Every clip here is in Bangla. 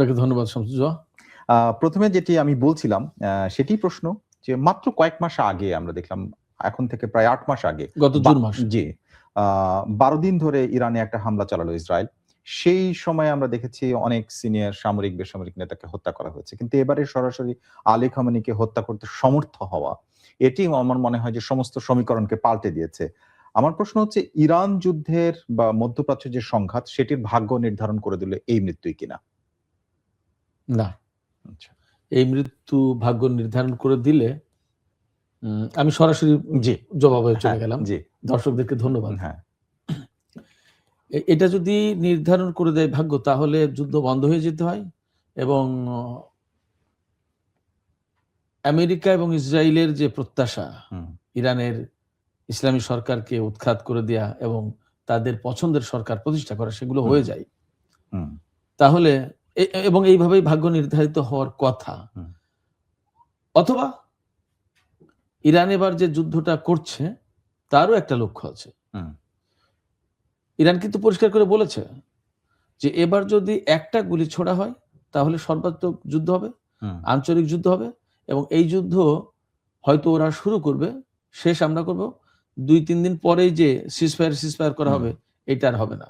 আপনাকে ধন্যবাদ শামসুজ্জোহা। প্রথমে যেটি আমি বলছিলাম সেটি প্রশ্ন যে মাত্র কয়েক মাস আগে আমরা দেখলাম, এখন থেকে প্রায় 8 মাস আগে, গত জুন মাসে জি 12 দিন ধরে ইরানে একটা হামলা চালালো ইসরায়েল। সেই সময় আমরা দেখেছি অনেক সিনিয়র সামরিক বেসামরিক নেতাকে হত্যা করা হয়েছে, কিন্তু এবারে সরাসরি আলী খামেনিকে হত্যা করতে সমর্থ হওয়া, এটি আমার মনে হয় যে সমস্ত সমীকরণকে পাল্টে দিয়েছে। আমার প্রশ্ন হচ্ছে, ইরান যুদ্ধের বা মধ্যপ্রাচ্যের যে সংঘাত, সেটির ভাগ্য নির্ধারণ করে দিলে এই মৃত্যুই কিনা? না, আচ্ছা, এই মৃত্যু ভাগ্য নির্ধারণ করে দিলে আমি সরাসরি জি জবাবে চলে গেলাম। জি দর্শকদেরকে ধন্যবাদ। হ্যাঁ, এটা যদি নির্ধারণ করে দেয় ভাগ্য, তাহলে যুদ্ধ বন্ধ হয়ে যেতে হয় এবং আমেরিকা এবং ইসরায়েলের যে প্রত্যাশা, ইরানের ইসলামী সরকারকে উৎখাত করে দেয়া এবং তাদের পছন্দের সরকার প্রতিষ্ঠা করা, সেগুলো হয়ে যায়। তাহলে এবং এইভাবেই ভাগ্য নির্ধারিত হওয়ার কথা। অথবা ইরান এবার যে যুদ্ধটা করছে তারও একটা লক্ষ্য আছে। ইরান কিন্তু পরিষ্কার করে বলেছে যে এবার যদি একটা গুলি ছোড়া হয় তাহলে সর্বাত্মক যুদ্ধ হবে, আঞ্চলিক যুদ্ধ হবে, এবং এই যুদ্ধ হয়তো ওরা শুরু করবে, শেষ আমরা করব 2-3 দিন পরেই যে সিজফায়ার করা হবে, এটা আর হবে না।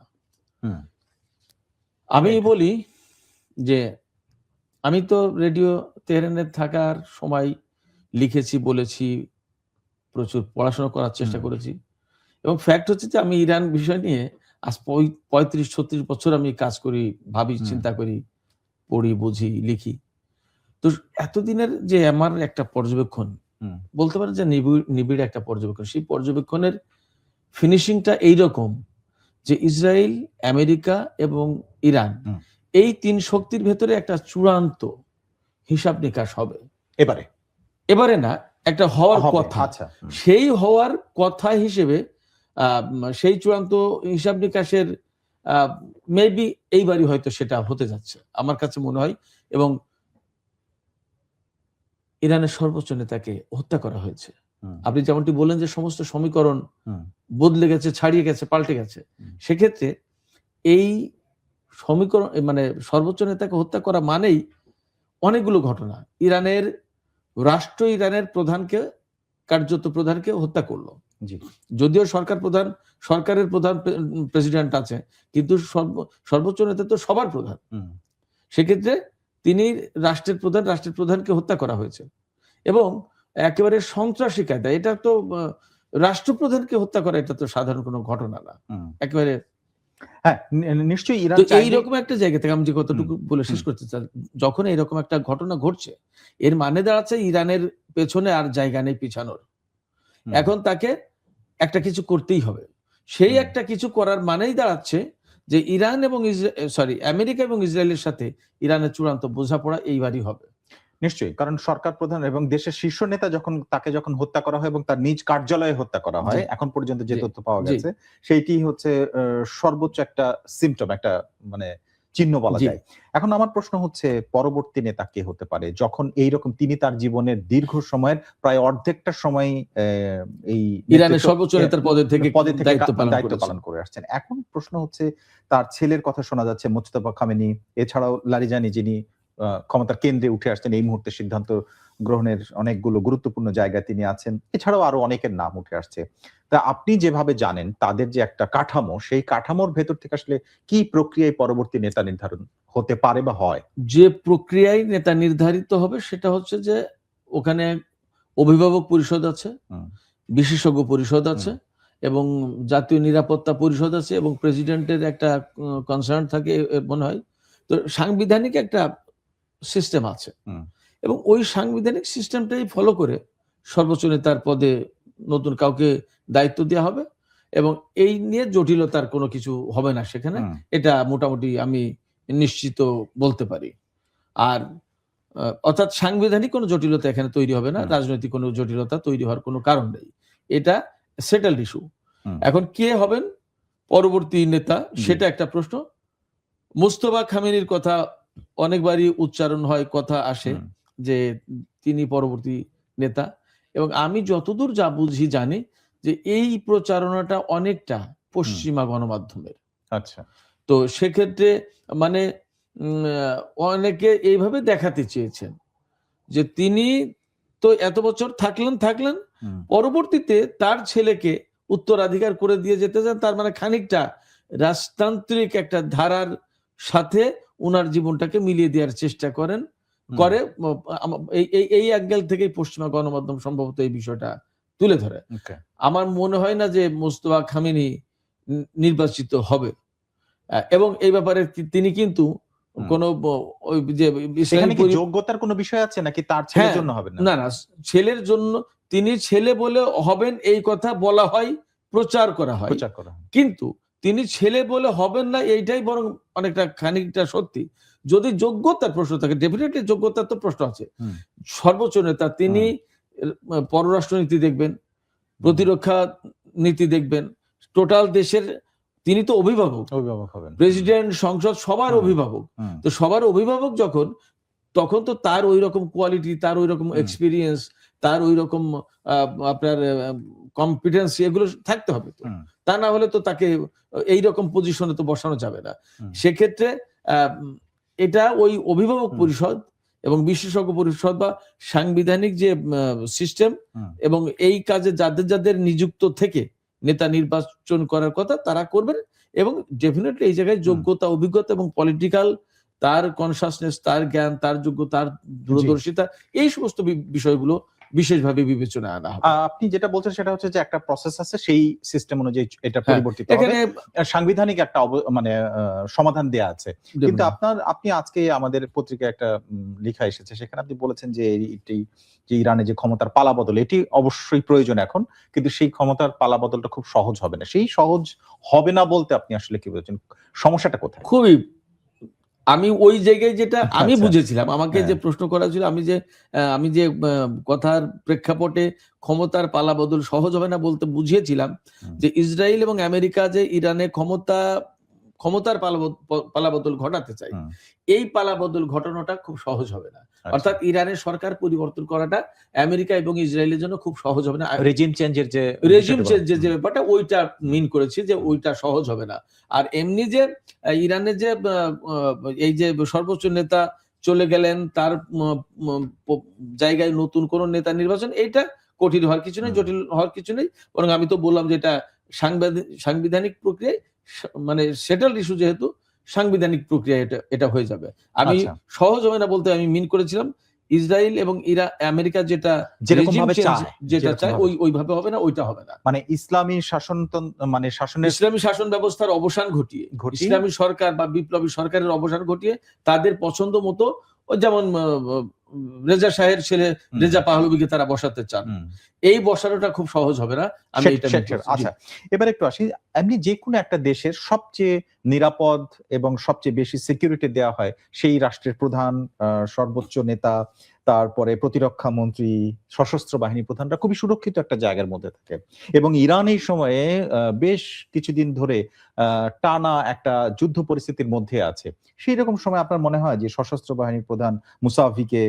আমি বলি যে আমি তো রেডিও তেহরানে থাকার সময় লিখেছি, বলেছি, প্রচুর পড়াশোনা করার চেষ্টা করেছি, এবং ফ্যাক্ট হচ্ছে যে আমি ইরান বিষয় নিয়ে আজ 35-36 বছর আমি কাজ করি, ভাবি, চিন্তা করি, পড়ি, বুঝি, লিখি। তো এতদিনের যে আমার একটা পর্যবেক্ষণ, বলতে পারেন যে নিবিড় একটা পর্যবেক্ষণ, সেই পর্যবেক্ষণের ফিনিশিংটা এইরকম যে ইসরায়েল, আমেরিকা এবং ইরান, এই 3 শক্তির ভেতরে একটা চূড়ান্ত হিসাব নিকাশ হবে এবারে না, একটা হওয়ার কথা। সেই হওয়ার কথা হিসেবে সেই চূড়ান্ত হিসাব নিকাশের মেবি এইবারই হয়তো সেটা হতে যাচ্ছে আমার কাছে মনে হয়। এবং ইরানের সর্বোচ্চ নেতাকে হত্যা করা হয়েছে। আপনি যেমনটি বললেন যে সমস্ত সমীকরণ বদলে গেছে, ছাড়িয়ে গেছে, পাল্টে গেছে, সেক্ষেত্রে এই সমীকরণ মানে সর্বোচ্চ নেতাকে হত্যা করা মানেই অনেকগুলো ঘটনা। ইরানের রাষ্ট্র ইরানের কার্যত প্রধানকে হত্যা করলো। যদিও সরকারের প্রধান প্রেসিডেন্ট আছে, কিন্তু সর্বোচ্চ নেতা তো সবার প্রধান। সেক্ষেত্রে তিনি রাষ্ট্রের প্রধানকে হত্যা করা হয়েছে, এবং একেবারে সন্ত্রাসী কায়দায়। এটা তো রাষ্ট্রপ্রধানকে হত্যা করা, এটা তো সাধারণ কোনো ঘটনা না, একেবারে। হ্যাঁ, নিশ্চয়ই ইরান এইরকম একটা জায়গা থেকে আমি যে কতটুকু বলে শেষ করতে চাই, যখন এইরকম একটা ঘটনা ঘটছে, এর মানে দাঁড়াচ্ছে ইরানের পেছনে আর জায়গা নেই পিছানোর। এখন তাকে একটা কিছু করতেই হবে। সেই একটা কিছু করার মানেই দাঁড়াচ্ছে যে ইরান এবং আমেরিকা এবং ইসরায়েলের সাথে ইরানের চূড়ান্ত বোঝাপড়া এইবারই হবে। নিশ্চয়ই, কারণ সরকার প্রধান এবং দেশের শীর্ষ নেতা তাকে যখন হত্যা করা হয় এবং তার নিজ কার্যালয়ে হত্যা করা হয়, এখন পর্যন্ত যে তথ্য পাওয়া গেছে, সেইটি হচ্ছে সর্বোচ্চ একটা সিম্পটম, একটা মানে চিহ্ন বলা যায়। এখন আমার প্রশ্ন হচ্ছে, পরবর্তী নেতা কে হতে পারে, যখন এইরকম তিনি তার জীবনের দীর্ঘ সময়ের প্রায় অর্ধেকটা সময় এই ইরানের সর্বোচ্চ নেতার পদে থেকে দায়িত্ব পালন করে আসছেন। এখন প্রশ্ন হচ্ছে, তার ছেলের কথা শোনা যাচ্ছে, মোজতবা খামেনি, এছাড়াও লারিজানি, যিনি ক্ষমতার কেন্দ্রে উঠে আসছেন, এই মুহূর্তে সিদ্ধান্ত গ্রহণের অনেকগুলো গুরুত্বপূর্ণ জায়গায় তিনি আছেন, এছাড়াও আরো অনেকের নাম উঠে আসছে। তা আপনি যেভাবে জানেন তাদের যে একটা কাঠামো, সেই কাঠামোর ভেতর থেকে আসলে কি প্রক্রিয়ায় পরবর্তী নেতা নির্ধারণ হতে পারে বা হয়? যে প্রক্রিয়ায় নেতা নির্ধারিত হবে সেটা হচ্ছে যে ওখানে অভিভাবক পরিষদ আছে, বিশেষজ্ঞ পরিষদ আছে, এবং জাতীয় নিরাপত্তা পরিষদ আছে, এবং প্রেসিডেন্টের একটা কনসার্ন থাকে মনে হয়। তো সাংবিধানিক একটা সিস্টেম আছে, এবং ওই সাংবিধানিক সিস্টেমটাই ফলো করে সর্বোচ্চ নেতার পদে নতুন কাউকে দায়িত্ব দেওয়া হবে, এবং এই নিয়ে জটিলতার কোনো কিছু হবে না সেখানে। এটা মোটামুটি আমি নিশ্চিত বলতে পারি। আর অর্থাৎ সাংবিধানিক কোনো জটিলতা এখানে তৈরি হবে না, রাজনৈতিক কোনো জটিলতা তৈরি হওয়ার কোনো কারণ নেই। এটা সেটেলড ইস্যু। এখন কে হবেন পরবর্তী নেতা, সেটা একটা প্রশ্ন। মোজতবা খামেনির কথা অনেকবারই উচ্চারণ হয়, কথা আসে যে তিনি পরবর্তী নেতা, এবং আমি যতদূর যা বুঝি জানি যে এই প্রচারণাটা অনেকটা পশ্চিমা গণমাধ্যমের। আচ্ছা, তো সেক্ষেত্রে মানে অনেকে এইভাবে দেখাতে চেয়েছেন যে তিনি তো এত বছর থাকলেন, পরবর্তীতে তার ছেলেকে উত্তরাধিকার করে দিয়ে যেতে চান, তার মানে খানিকটা রাজতান্ত্রিক একটা ধারার সাথে উনার জীবনটাকে মিলিয়ে দেওয়ার চেষ্টা করে এই অ্যাঙ্গেল থেকেই পশ্চিমা গণমাধ্যম সম্ভবত এই বিষয়টা তুলে ধরে। আমার মনে হয় না যে মোস্তফা খামেনি নির্বাচিত হবে, এবং এই ব্যাপারে তিনি কিন্তু কোন ওই যে যোগ্যতার কোনো বিষয় আছে নাকি তার ছেলের জন্য হবে না, ছেলের জন্য তিনি ছেলে বলে হবেন এই কথা বলা হয়, প্রচার করা হয়, কিন্তু তিনি ছেলে বলে হবেন না এইটাই বরং অনেকটা খানিকটা সত্যি। যদি যোগ্যতার প্রশ্ন থাকে, ডেফিনেটলি যোগ্যতার তো প্রশ্ন আছে। সর্বোচ্চ নেতা, তিনি পররাষ্ট্রনীতি দেখবেন, প্রতিরক্ষা নীতি দেখবেন, টোটাল দেশের তিনি তো অভিভাবক হবেন, প্রেসিডেন্ট, সংসদ সবার অভিভাবক। তো সবার অভিভাবক যখন, তখন তো তার ওই রকম কোয়ালিটি, তার ওই রকম এক্সপিরিয়েন্স, তার ওই রকম আপনার কম্পিটেন্স এগুলো থাকতে হবে। তো তা না হলে তো তাকে এইরকম পজিশনে তো বসানো যাবে না। সেক্ষেত্রে এটা ওই অভিভাবক পরিষদ এবং বিশেষজ্ঞ পরিষদ বা সাংবিধানিক যে সিস্টেম এবং এই কাজে যাদের যাদের নিযুক্ত থেকে নেতা নির্বাচন করার কথা তারা করবেন, এবং ডেফিনেটলি এই জায়গায় যোগ্যতা, অভিজ্ঞতা এবং পলিটিক্যাল তার কনসাসনেস, তার জ্ঞান, তার যোগ্যতা, তার দূরদর্শিতা, এই সমস্ত বিষয়গুলো বিশেষভাবে বিবেচনায় আনা হবে। আপনি যেটা বলছেন সেটা হচ্ছে যে একটা প্রসেস আছে, সেই সিস্টেম অনুযায়ী এটা পরিবর্তিত হবে, এখানে সাংবিধানিক একটা মানে সমাধান দেয়া আছে। কিন্তু আপনি আজকে আমাদের পত্রিকায় একটা লেখা এসেছে, সেখানে আপনি বলেছেন যে যে ইরানে যে ক্ষমতার পালাবদল, এটি অবশ্যই প্রয়োজন এখন, কিন্তু সেই ক্ষমতার পালাবদলটা খুব সহজ হবে না। সেই সহজ হবে না বলতে আপনি আসলে কি বলছেন, সমস্যাটা কোথায়? খুবই, আমি ওই জায়গায় যেটা আমি বুঝেছিলাম, আমাকে যে প্রশ্ন করা ছিল, আমি যে কথার প্রেক্ষাপটে ক্ষমতার পালাবদল সহজ হবে না বলতে বুঝিয়েছিলাম যে ইসরায়েল এবং আমেরিকা যে ইরানে ক্ষমতার পালাবদল ঘটাতে চাই, এই পালাবদল ঘটানোটা খুব সহজ হবে না। অর্থাৎ ইরানের সরকার পরিবর্তন করাটা আমেরিকা এবং ইসরায়েলের জন্য খুব সহজ হবে না। রেজিম চেঞ্জের যে ব্যাপারটা, ওইটা মিন করেছি যে ওইটা সহজ হবে না। আর এমনি যে ইরানের যে এই যে সর্বোচ্চ নেতা চলে গেলেন, তার জায়গায় নতুন কোন নেতা নির্বাচন, এটা কঠিন হওয়ার কিছু নেই, জটিল হওয়ার কিছু নেই। বরং আমি তো বললাম যে এটা সাংবিধানিক প্রক্রিয়ায়, মানে সেটেলড ইস্যু, যেহেতু সাংবিধানিক প্রক্রিয়া এটা হয়ে যাবে। আমি সহজ হবে না বলতে আমি মিন করেছিলাম ইসরায়েল এবং আমেরিকা যেটা চায় ওইভাবে হবে না, ওইটা হবে না। মানে ইসলামী শাসন ব্যবস্থার অবসান ঘটিয়ে, ইসলামী সরকার বা বিপ্লবী সরকারের অবসান ঘটিয়ে তাদের পছন্দ মতো, যেমন রেজা শাহের ছেলে রেজা পাহলবিকে তারা বসাতে চান, এই বসানোটা খুব সহজ হবে না। আমি এটা আচ্ছা, এবার একটু আসি, এমনি যে কোনো একটা দেশের সবচেয়ে নিরাপদ এবং সবচেয়ে বেশি সিকিউরিটি দেওয়া হয় সেই রাষ্ট্রের প্রধান, সর্বোচ্চ নেতা, তারপরে প্রতিরক্ষা মন্ত্রী, সশস্ত্র বাহিনী প্রধানরা খুবই সুরক্ষিত একটা জায়গার মধ্যে থাকে। এবং ইরান এই সময়ে বেশ কিছুদিন ধরে টানা একটা যুদ্ধ পরিস্থিতির মধ্যে আছে। সেই রকম সময় আপনার মনে হয় যে সশস্ত্র বাহিনীর প্রধান মুসাভিকে,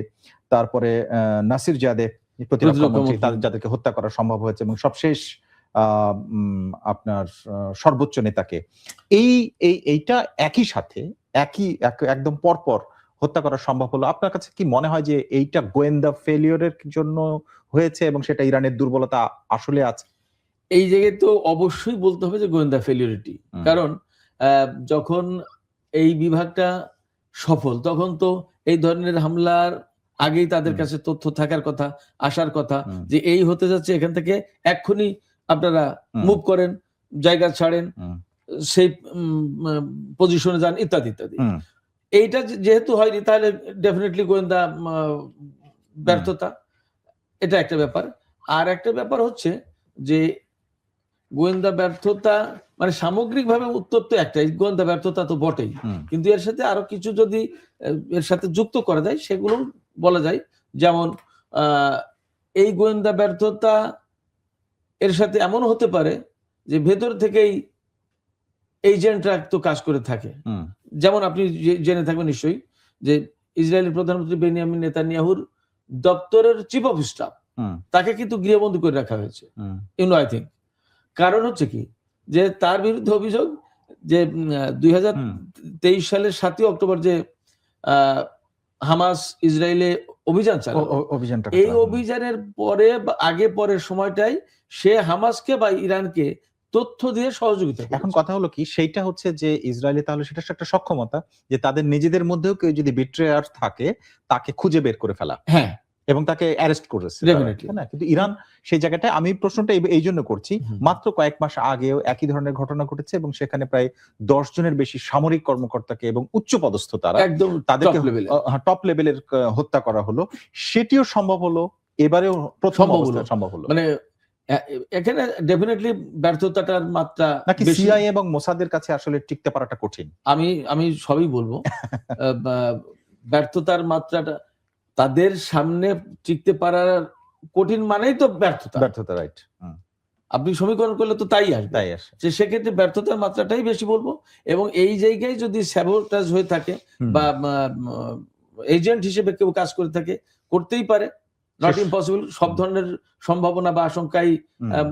তারপরে নাসির জাদে প্রতিরক্ষা মন্ত্রী, যাদেরকে হত্যা করা সম্ভব হয়েছে, এবং সবশেষ আপনার সর্বোচ্চ নেতাকে, এইটা একই সাথে একদম পরপর হত্যা করা সম্ভব হলো, আপনার কাছে কি মনে হয় যে এইটা গোয়েন্দা ফেলিওরের জন্য হয়েছে এবং সেটা ইরানের দুর্বলতা আসলে আছে? এই জায়গায় তো অবশ্যই বলতে হবে যে গোয়েন্দা ফেলিওরিটি। কারণ যখন এই বিভাগটা সফল, তখন তো এই ধরনের হামলার আগেই তাদের কাছে তথ্য থাকার কথা, আসার কথা, যে এই হতে যাচ্ছে, এখান থেকে এক্ষুনি আপনারা মুভ করেন, জায়গা ছাড়েন, সেই পজিশনে যান, ইত্যাদি ইত্যাদি। এইটা যেহেতু হয়নি, তাহলে ডেফিনেটলি গোয়েন্দা ব্যর্থতা, এটা একটা ব্যাপার। আর একটা ব্যাপার হচ্ছে যে গোয়েন্দা ব্যর্থতা মানে সামগ্রিকভাবে উত্তর তো একটাই, গোয়েন্দা ব্যর্থতা তো বটেই, কিন্তু এর সাথে আরো কিছু যদি এর সাথে যুক্ত করা যায় সেগুলো বলা যায়। যেমন এই গোয়েন্দা ব্যর্থতা এর সাথে এমন হতে পারে যে ভেতর থেকেই এজেন্টরা তো কাজ করে থাকে। যেমন আপনি জেনে থাকবেন নিশ্চয়ই যে ইসরায়েলের প্রধানমন্ত্রী বেনিয়ামিন নেতানিয়াহুর দপ্তরের চিফ অফ স্টাফ, তাকে কিন্তু গৃহবন্দী করে রাখা হয়েছে, আই থিঙ্ক। কারণ হচ্ছে কি, যে তার বিরুদ্ধে অভিযোগ যে 2023 সালের 7 অক্টোবর যে হামাস ইসরায়েলে অভিযান চালালো। অভিযানটা এই অভিযানের পরে বা আগে পরের সময়টাই সে হামাসকে বা ইরানকে তথ্য দিয়ে সহযোগিতা এখন করেছে। কথা হলো কি, সেইটা হচ্ছে যে ইসরায়েলি তাহলে সেটা একটা সক্ষমতা যে তাদের নিজেদের মধ্যেও কেউ যদি বিট্রেয়ার থাকে তাকে খুঁজে বের করে ফেলা হ্যাঁ, এবং তাকে অ্যারেস্ট করেছে তারা, Definitely. তাই না? কিন্তু ইরান সেই জায়গাটায়, আমি প্রশ্নটা এই জন্য করছি, হুম। মাত্র কয়েক মাস আগেও একই ধরনের ঘটনা ঘটেছে এবং সেখানে প্রায় 10 জনের বেশি সামরিক কর্মকর্তাকে এবং উচ্চপদস্থ তারা একদম তাদেরকে top level এ। টপ লেভেলের হত্যা করা হলো। সেটিও সম্ভব হলো, এবারেও প্রথম সম্ভব হলো। অবস্থায় সম্ভব হলো। মানে এখানে ডেফিনেটলি ব্যর্থতাটার মাত্রা নাকি বেশি। সিআইএ এবং মোসাদের কাছে আসলে টিকতে পারাটা কঠিন? আমি সবই বলবো। ব্যর্থতার মাত্রাটা তাদের সামনে টিকতে পারার কঠিন মানেই তো ব্যর্থতা। ব্যর্থতা, রাইট। আপনি সমীকরণ করলে তো তাই আসবে। তাই আসে। যে সেক্ষেত্রে ব্যর্থতার মাত্রাটাই বেশি বলবো। এবং এই জায়গায় যদি স্যাবোটাজ হয়ে থাকে বা এজেন্ট হিসেবে কেউ কাজ করে থাকে, করতেই পারে, নট ইম্পসিবল। সব ধরনের সম্ভাবনা বা আশঙ্কাই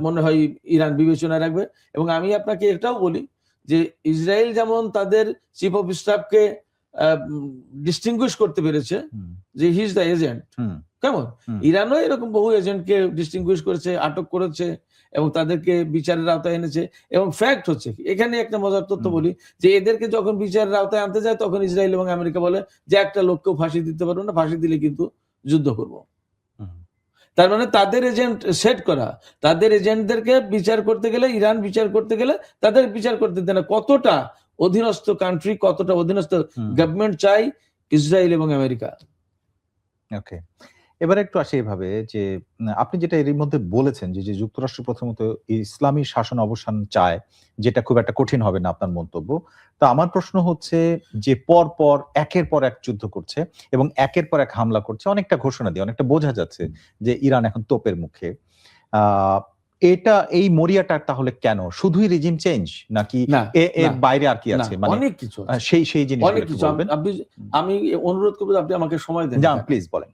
মনে হয় ইরান বিবেচনায় রাখবে। এবং আমি আপনাকে এটাও বলি যে ইসরায়েল যেমন তাদের চিফ অফ স্টাফকে ডিস্টিংগুইশ করতে পেরেছে যে হি ইজ দ্য এজেন্ট, কেমন ইরানও এরকম বহু এজেন্টকে ডিস্টিংগুইশ করেছে, আটক করেছে এবং তাদেরকে বিচারের আওতায় এনেছে। এবং ফ্যাক্ট হচ্ছে এখানে একটা মজার তথ্য বলি যে এদেরকে যখন বিচারের আওতায় আনতে যায় তখন ইসরায়েল এবং আমেরিকা বলে যে একটা লোককেও ফাঁসি দিতে পারবো না, ফাঁসি দিলে কিন্তু যুদ্ধ করব। তার মানে তাদের এজেন্ট সেট করা, তাদের এজেন্টদেরকে বিচার করতে গেলে, ইরান বিচার করতে গেলে তাদের বিচার করতে দেয় না। কতটা অধীনস্থ কান্ট্রি, কতটা অধীনস্থ গভর্নমেন্ট চাই ইসরায়েল এবং আমেরিকা। ওকে, এবারে একটু আসি এভাবে যে আপনি যেটা এর মধ্যে বলেছেন যে যুক্তরাষ্ট্র প্রথমত ইসলামী শাসন অবসান চায়, যেটা খুব একটা কঠিন হবে না আপনার মন্তব্য। তো আমার প্রশ্ন হচ্ছে যে পর পর একের পর এক যুদ্ধ করছে এবং একের পর এক হামলা করছে, অনেকটা ঘোষণা দিয়ে অনেকটা বোঝা যাচ্ছে যে ইরান এখন তোপের মুখে। এটা এই মরিয়াটা তাহলে কেন? শুধুই রিজিম চেঞ্জ নাকি এর বাইরে আর কি আছে? মানে অনেক কিছু, সেই জিনিসগুলো একটু বলবেন। আমি অনুরোধ করব আপনি আমাকে সময় দেন। প্লিজ বলেন।